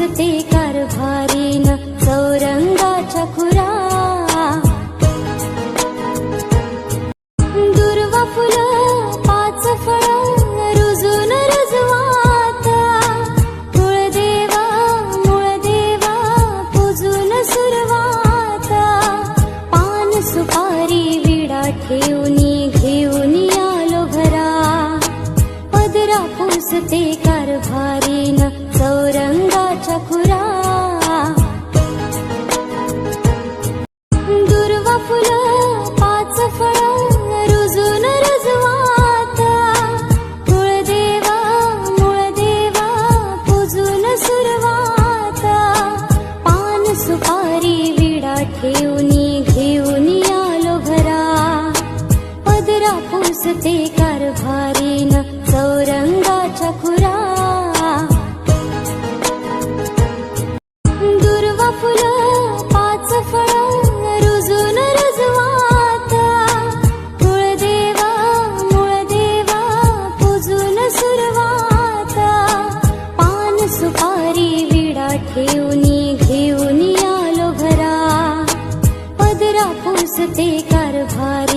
पुसते कारभारीन चौरंगाच्या खुरा दुर्वा फुलं पाच फळं रुजून रुजवात कुळदेवा मूळदेवा पूजून सुरवात पान सुपारी विडा ठेवूनी घेऊन आलो घरा पदरा पुसते कारभारीन चौरंगाच्या खुरा दुर्वा फुलं पाच फळं रुजून रुजवात कुळदेवा मूळदेवा पूजून सुरवात पान सुपारी विडा ठेवूनी घेऊन आलो घरा पदरा पुसते कारभारीन चौरंगाच्या खुरा दुर्वा फुलं पाच फळं रुजून रुजवात कुळदेवा मूळदेवा पूजून सुरवात पान सुपारी विडा ठेवूनी घेऊन आलो घरा पदरा पुसते कारभारी